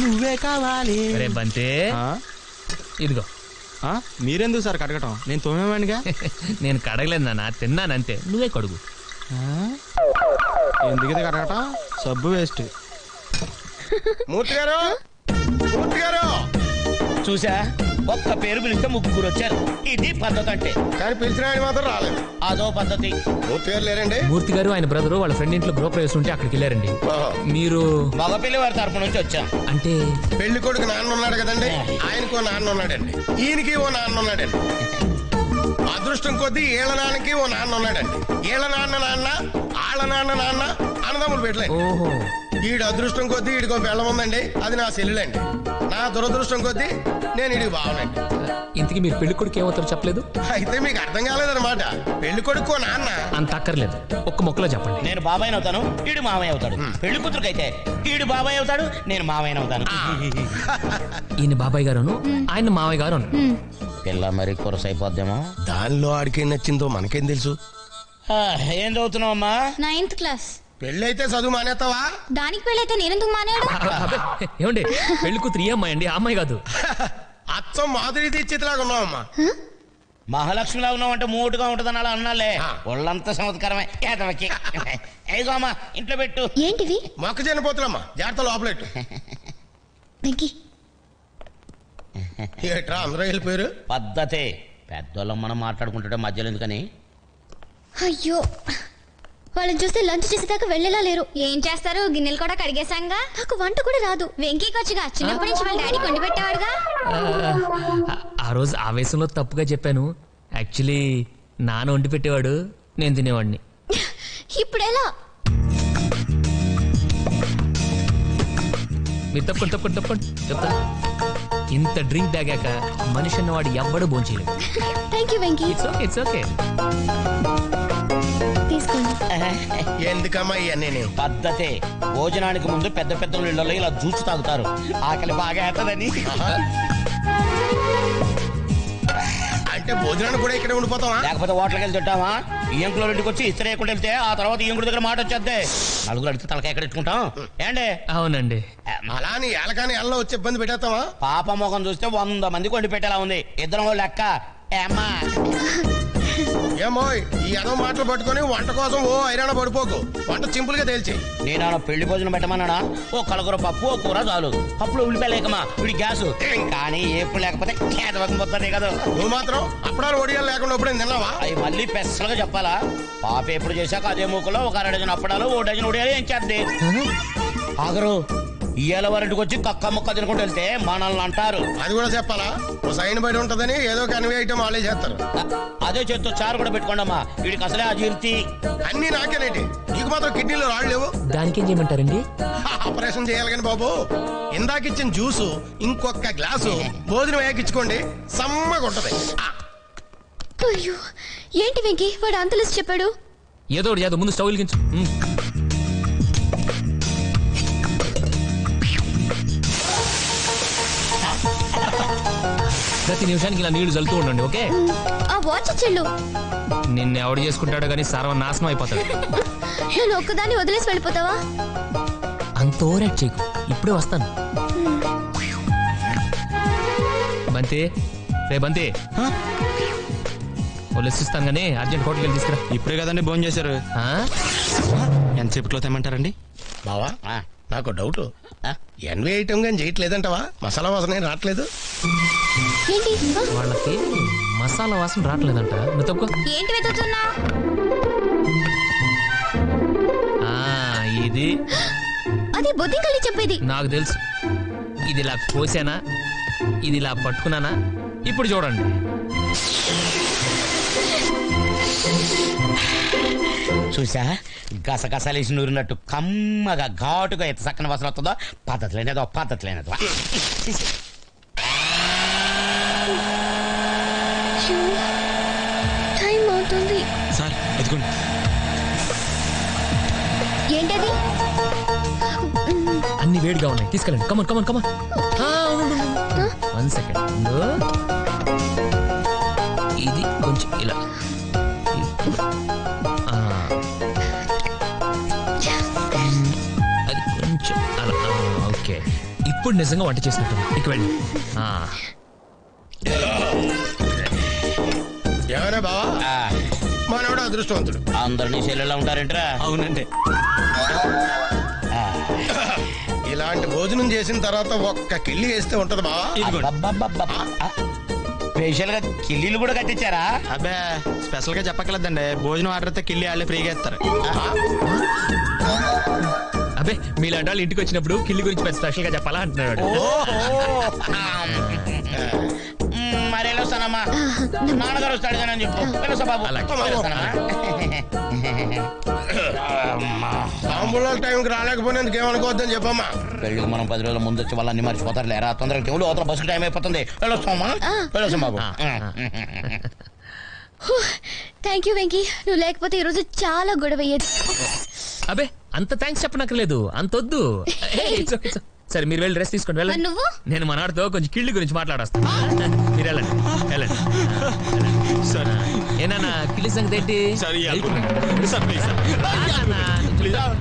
నువ్వే కావాలి. బంతే ఇదిగో. మీరెందుకు సార్ కడగటం? నేను తోమేవాడిగా. నేను కడగలేదు నాన్న, తిన్నానంతే. నువ్వే కడుగు. ఎందుకు కడగటం? సబ్బు వేస్ట్. మూర్తి గారు, మూర్తి గారు చూసా, ఒక్క పేరు పిలిస్తే ముగ్గురు వచ్చారు. ఇది పద్ధతి అంటే. కానీ పిలిచిన ఆయన మాత్రం రాలేదు. అదో పద్ధతి. మూర్తి గారు లేరండి? మూర్తి గారు ఆయన బ్రదరు వాళ్ళ ఫ్రెండ్ ఇంట్లో గృహప్రవేశం ఉంటే అక్కడికి వెళ్ళారండి. మీరు? మగ పిల్లి వారి తరపు నుంచి వచ్చాం. అంటే పెళ్లి కొడుకు నాన్న ఉన్నాడు కదండి, ఆయనకు ఓ నాన్న ఉన్నాడండి, ఈయనకి ఓ నాన్న ఉన్నాడండి. అదృష్టం కొద్దీ ఏళ్ల నాన్నకి ఓ నాన్న ఉన్నాడండి. ఏళ్ల నాన్న నాన్న, ఆళ్ల నాన్న నాన్న అన్నదమ్ములు పెట్టలేదు. ఓహో. ఈడు అదృష్టం కొద్దీ ఈడికో బెల్లం ఉందండి, అది నా సెల్లులండి. నా దురదృష్టం కొద్దీ నేను ఈడికి బావనండి. ఇంతకీ మీరు పెళ్లి కొడుకు ఏమవుతారో చెప్పలేదు? అయితే మీకు అర్థం కాలేదన్నమాట. పెళ్లి కొడుకు నాన్న అంత అక్కర్లేదు, ఒక్క మొక్కలో చెప్పండి. నేను బాబాయ్ అవుతాను, ఈడు మామయ్య అవుతాడు. పెళ్లి కూతురుకైతే ఈడు బాబాయ్ అవుతాడు, నేను మామయ్య అవుతాను. ఈయన బాబాయ్ గారును, ఆయన మామయ్య గారు. పిల్ల మరి కొరసైపోద్దేమో. దానిలో ఆడికేం నచ్చిందో మనకేం తెలుసు. ఏం చదువుతున్నావు అమ్మా? 9th class. పెళ్లి అయితే చదువు మానేస్తావా? దానికి పెళ్ళైతే నేనెందుకు మానేడు? ఏమండి, పెళ్లి కూతురు ఈ అమ్మాయి అండి, ఆ అమ్మాయి కాదు. అచ్చం మాధురి దీక్షిత్లాగా ఉన్నావమ్మా. మహాలక్ష్మిలా ఉన్నావు అంటే మూటుగా ఉంటుందని అలా అన్నాలే. ఒళ్ళంతా చమత్కారమే. ఏగో అమ్మా, ఇంట్లో పెట్టు. ఏంటివి? మొక్కజొన్న పోతులమ్మా, జాగ్రత్త లోపలెట్టు. ఏట్రా అందరూ వెళ్ళిపోయారు? పద్ధతే. పెద్దోళ్ళం మనం మాట్లాడుకుంటుంటే మధ్యలో ఎందుకని. అయ్యో, వాళ్ళని చూస్తే లంచ్ చేసేదాకా వెళ్ళేలా లేరు. ఏం చేస్తారు, గిన్నెలు కూడా కడిగేశాంగా. నాకు వంట కూడా రాదు. వెంకీకి వచ్చిగా చిన్నప్పటి నుంచి వాళ్ళ డాడీ కొండి పెట్టేవాడుగా. ఆ రోజు ఆవేశంలో తప్పుగా చెప్పాను. యాక్చువల్లీ నాన్న వండి పెట్టేవాడు, నేను తినేవాడిని. ఇప్పుడు ఎలా? మీరు తప్పండి చెప్తా. ఇంత డ్రింక్ తాగాక మనిషి అన్నవాడు ఎవ్వడు భోంచేయలేదు. Thank you Venky. It's okay. తీసుకోండి. ఎందుకమ్మా ఇవన్నీ? పద్ధతే. భోజనానికి ముందు పెద్ద పెద్ద ఇళ్లలో ఇలా జ్యూస్ తాగుతారు, ఆకలి బాగా అవుతుందని. అంటే భోజనానికి కూడా ఇక్కడ ఉండిపోతావా? లేకపోతే హోటల్కి వెళ్ళి తింటావా? ఈయంకులో ఇంటికి వచ్చి ఇస్త్రీ వేయకుండా వెళ్తే ఆ తర్వాత ఈయంకుడి దగ్గర మాట వచ్చేద్దే. నలుగురు అడిగితే తలకాయ ఎక్కడ ఎట్టుకుంటాం ఏండి? అవునండి. అలా నీ ఏలకాని ఎల్లో వచ్చి ఇబ్బంది పెట్టేస్తావా? పాప ముఖం చూస్తే 100 మందికి వండి పెట్టేలా ఉంది. ఇద్దరం లెక్క. ఏమో ఈ ఏదో మాటలు పట్టుకొని వంట కోసం ఓ ఐరాణ పడిపోకు. వంట సింపుల్ గా తేల్చి. నేను పెళ్లి భోజనం పెట్టమన్నానా? ఓ కలగూర పప్పు, ఓ కూర చాలు. పప్పులో ఉల్లిపాయ లేకమా, వీడి గ్యాస్. కానీ ఎప్పుడు లేకపోతే పోతుంది కదా. నువ్వు మాత్రం అప్పడాలు ఒడియాలు లేకుండా ఎప్పుడు తిన్నావా? అవి మళ్ళీ పెసలుగా చెప్పాలా? పాప ఎప్పుడు చేశాక అదే మూకలో ఒక 2 డజన్ అప్పడాలు, 1 డజన్ ఒడియాలు ఏం చేద్ది. ఆగరు ఇయ్యాల వారింటికి వచ్చి కక్క ముక్క తినుకుంటూ వెళ్తే మనల్ని అంటారు. అది కూడా చెప్పాలా? ఓ సైన్ బయట ఉంటదని ఏదో ఒక కన్వే ఐటమ్ వాళ్ళే చేస్తారు. అదే చేత్తో చారు కూడా పెట్టుకోండమ్మా, వీడికి అసలే అజీర్తి. అన్ని నాకేనేటి, నీకు మాత్రం కిడ్నీలో రాళ్ళు లేవు. దానికి ఏం చేయమంటారండి? ఆపరేషన్ చేయాలి కానీ బాబు. ఇందాకిచ్చిన జ్యూసు ఇంకొక గ్లాసు భోజనం వేయకిచ్చుకోండి, సమ్మగా ఉంటది. అయ్యో, ఏంటి వెంకీ వాడు అంతలిసి చెప్పాడు? ఏదో ముందు స్టవ్ వెలిగించు. ప్రతి నిమిషానికి ఇలా నీళ్లు చల్లుతూ ఉండండి, ఓకే? ఆ వాచ్ చెల్లు నిన్ను ఎవడు చేసుకుంటాడో కానీ సర్వనాశనం అయిపోతాడు. నేను ఒక్కదాన్ని వదిలేసి వెళ్ళిపోతావా? అంత ఓవర్ చేయకు, ఇప్పుడే వస్తాను. బంతి, రే బంతి, వదిలేసిస్తాను కానీ అర్జెంట్ హోటల్కి వెళ్ళి తీసుకురా. ఇప్పుడే కదండి భోజనం చేశారు. ఎంతసేపట్లో తెమ్మంటారండి? బావా నాకు డౌట్, ఎన్వే ఐటమ్ కానీ చేయట్లేదంటవా? మసాలా వాసన ఏం రావట్లేదు. వాళ్ళకి మసాలా వాసన రావట్లేదంట. నువ్వు తప్పుకో. ఏంటి వెతుకుతున్నా? ఇది అది బొద్దింకల్లి చెప్పేది. నాకు తెలుసు. ఇది ఇలా కోసానా, ఇది ఇలా పట్టుకున్నానా? ఇప్పుడు చూడండి. చూసా, గసగసాలేసి నూరినట్టు కమ్మగా ఘాటుగా ఎంత చక్కని వాసన వస్తుందో. పద్ధతి లేనేదో. టైం అవుతుంది సార్, ఎదుగుండి. ఏంటది? అన్ని వేడిగా ఉన్నాయి, తీసుకెళ్ళండి. కమన్. 1 సెకండ్. ఇది కొంచెం ఇలా, అది కొంచెం అలా. ఓకే, ఇప్పుడు నిజంగా వంట చేసినట్టుంది. ఇక వెళ్ళి. ఏమైనా బావా మనోడు అదృష్టవంతుడు. అందరినీ చెల్లెళ్ళ ఉంటారేంట్రా? అవునండి. ఇలాంటి భోజనం చేసిన తర్వాత ఒక్క కిళ్ళి వేస్తే ఉంటది బావా. స్పెషల్ గా కిల్లీలు కూడా కట్టించారా? అబ్బే స్పెషల్ గా చెప్పక్కర్లేదండి, భోజనం ఆర్డర్ అయితే కిల్లి వాళ్ళే ఫ్రీగా ఇస్తారు. అబ్బే మీలాంటి వాళ్ళు ఇంటికి వచ్చినప్పుడు కిల్లి గురించి స్పెషల్ గా చెప్పాలా అంటున్నాడు. మరి వెళ్ళొస్తానమ్మా, నాన్నగారు వస్తాడు కానీ అని చెప్పు. వెళ్ళొస్తా బాబు. తాంబూలాల టైంకి రాలేకపోయినందుకు ఏమనుకోవద్దని చెప్పమ్మా. పెళ్ళికి మనం 10 రోజుల ముందు వచ్చి వాళ్ళని మర్చిపోతారు లేరా? తొందరగా టైంలో అవతల బస్సు టైం అయిపోతుంది. వెళ్ళొస్తామా? వెళ్ళొస్తాం బాబు. థ్యాంక్ యూ వెంకీ, నువ్వు లేకపోతే ఈ రోజు చాలా గొడవ అయ్యేది. అబ్బే అంత థ్యాంక్స్ చెప్పనక్కర్లేదు, అంత వద్దు. సరే మీరు వెళ్ళి డ్రెస్ తీసుకోండి, వెళ్ళండి. నువ్వు? నేను మనవాడితో కొంచెం కిళ్ళి గురించి మాట్లాడొస్తాను. మీరు వెళ్ళండి వెళ్ళండి. సరే ఏనా కిళ్ళి సంగతి ఏంటి? సరే sir please sir.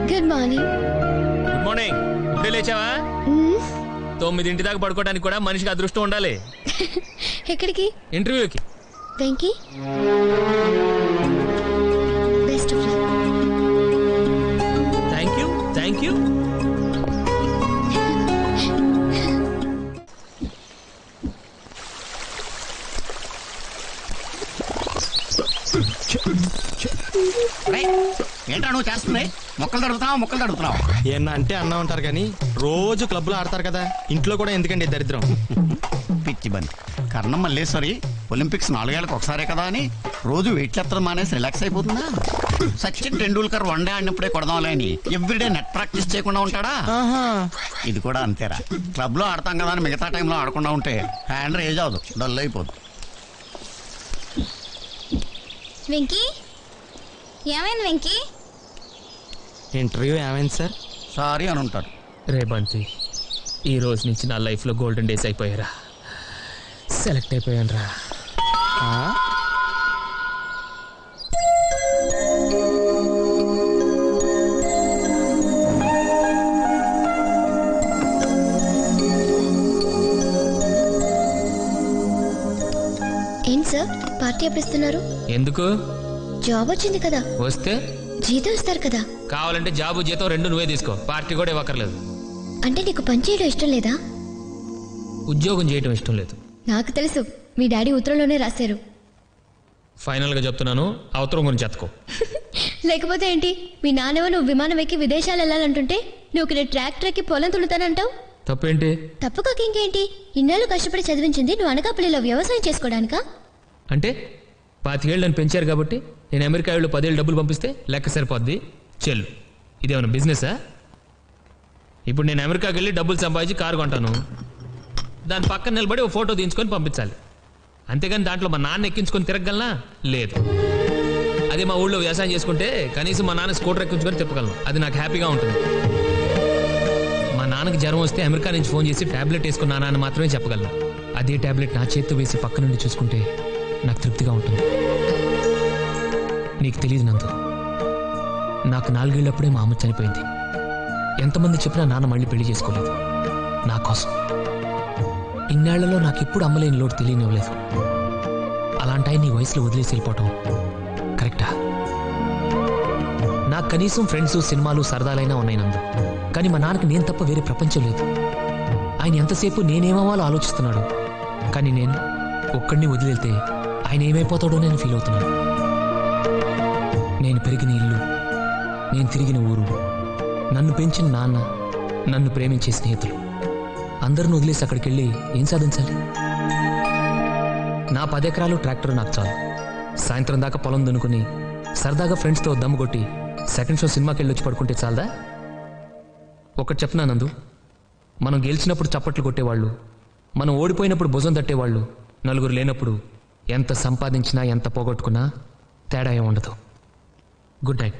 Good morning. Good morning. ఇప్పుడే లేచావా? 9 దాకా పడుకోవడానికి కూడా మనిషికి అదృష్టం ఉండాలి. ఎక్కడికి? ఇంటర్వ్యూకి. Venky best of luck. Thank you thank you. ఏంట్రా నువ్వు చేస్తుంది? మొక్కలు తడుపుతున్నావు. ఏమన్నా అంటే అన్నా ఉంటారు కానీ రోజు క్లబ్ లో ఆడతారు కదా, ఇంట్లో కూడా ఎందుకండి దరిద్రం? పిచ్చి బండి కర్ణం మల్లేశ్వరి ఒలింపిక్స్ 4 ఏళ్ళకి ఒకసారే కదా అని రోజు వెయిట్ చేత్తడం మానేసి రిలాక్స్ అయిపోతుందా? సచిన్ టెండూల్కర్ 1 డే ఆడినప్పుడే కొడదాంలే అని ఎవ్రీడే నెట్ ప్రాక్టీస్ చేయకుండా ఉంటాడా? ఇది కూడా అంతేరా. క్లబ్ లో ఆడతాం కదా అని మిగతా టైంలో ఆడకుండా ఉంటే హ్యాండ్ రేజ్ అవదు, డల్ అయిపోదు. వెంకీ ఏమైంది వెంకీ? ఇంటర్వ్యూ ఏమైంది సార్? సారీ అని ఉంటారు. రే బంతి, ఈ రోజు నుంచి నా లైఫ్ లో గోల్డెన్ డేస్ అయిపోయారా. సెలెక్ట్ అయిపోయాను రా. ఏంటి సార్ పార్టీ ఎప్పుడు ఇస్తున్నారు? ఎందుకు? జాబ్ వచ్చింది కదా. వస్తే జీతం ఇస్తారు కదా. కావాలంటే జాబు జీతం 2 నువ్వే తీసుకో, పార్టీ కూడా ఇవ్వక్కర్లేదు. అంటే నీకు పని చేయడం ఇష్టం లేదా? ఉద్యోగం చేయడం ఇష్టం లేదు. నాకు తెలుసు, మీ డాడీ ఉత్తరంలోనే రాశారు. ఫైనల్ గా చెప్తున్నాను, అవతరం గురించి ఎత్తుకో. లేకపోతే ఏంటి, మీ నాన్నవ నువ్వు విమానం ఎక్కి విదేశాలు వెళ్ళాలంటుంటే నువ్వు ఇక్కడ ట్రాక్టర్ ఎక్కి పొలం తులుతానంటావు. తప్పేంటి? తప్పు కాక ఇంకేంటి? ఇన్నాళ్ళు కష్టపడి చదివించింది నువ్వు అనకాపల్లిలో వ్యవసాయం చేసుకోవడానికా? అంటే 25 ఏళ్ళు నన్ను పెంచారు కాబట్టి నేను అమెరికా వాళ్ళు 10 ఏళ్ళు డబ్బులు పంపిస్తే లెక్క సరిపోద్ది చెల్లు. ఇదేమన్నా బిజినెసా? ఇప్పుడు నేను అమెరికాకి వెళ్ళి డబ్బులు సంపాదించి కారు కొంటాను, దాని పక్కన నిలబడి ఓ ఫోటో తీయించుకొని పంపించాలి. అంతేగాని దాంట్లో మా నాన్న ఎక్కించుకొని తిరగలనా? లేదు. అదే మా ఊళ్ళో వ్యవసాయం చేసుకుంటే కనీసం మా నాన్న స్కూటర్ ఎక్కించుకొని తిప్పగలను, అది నాకు హ్యాపీగా ఉంటుంది. మా నాన్నకి జ్వరం వస్తే అమెరికా నుంచి ఫోన్ చేసి టాబ్లెట్ వేసుకున్నానా అని మాత్రమే చెప్పగలను. అదే టాబ్లెట్ నా చేత్తో వేసి పక్క నుండి చూసుకుంటే నాకు తృప్తిగా ఉంటుంది. నీకు తెలియదు నందు, నాకు 4 ఏళ్ళప్పుడే మా అమ్మ చనిపోయింది. ఎంతమంది చెప్పినా నాన్న మళ్ళీ పెళ్లి చేసుకోలేదు నా కోసం. ఇన్నేళ్లలో నాకు ఎప్పుడు అమ్మలేని లోటు తెలియనివ్వలేదు. అలాంటి నీ వయసులో వదిలేసి వెళ్ళిపోవటం కరెక్టా? నాకు కనీసం ఫ్రెండ్స్, సినిమాలు, సరదాలైనా ఉన్నాయి నందు, కానీ మా నాన్నకి నేను తప్ప వేరే ప్రపంచం లేదు. ఆయన ఎంతసేపు నేనేమవ్వాలో ఆలోచిస్తున్నాడు, కానీ నేను ఒక్కడిని వదిలేళ్తే ఆయన ఏమైపోతాడో నేను ఫీల్ అవుతున్నాను. నేను పెరిగిన ఇల్లు, నేను తిరిగిన ఊరు, నన్ను పెంచిన నాన్న, నన్ను ప్రేమించే స్నేహితులు అందరిని వదిలేసి అక్కడికి వెళ్ళి ఏం సాధించాలి? నా 10 ఎకరాలు ట్రాక్టర్ నాకు చాలు. సాయంత్రం దాకా పొలం దున్నుకుని సరదాగా ఫ్రెండ్స్తో దమ్ము కొట్టి సెకండ్ షో సినిమాకి వెళ్ళి వచ్చి పడుకుంటే చాలదా? ఒకటి చెప్పనా నందు, మనం గెలిచినప్పుడు చప్పట్లు కొట్టేవాళ్ళు, మనం ఓడిపోయినప్పుడు భుజం తట్టేవాళ్ళు, నలుగురు లేనప్పుడు ఎంత సంపాదించినా ఎంత పోగొట్టుకున్నా తేడా ఏం ఉండదు. Good night.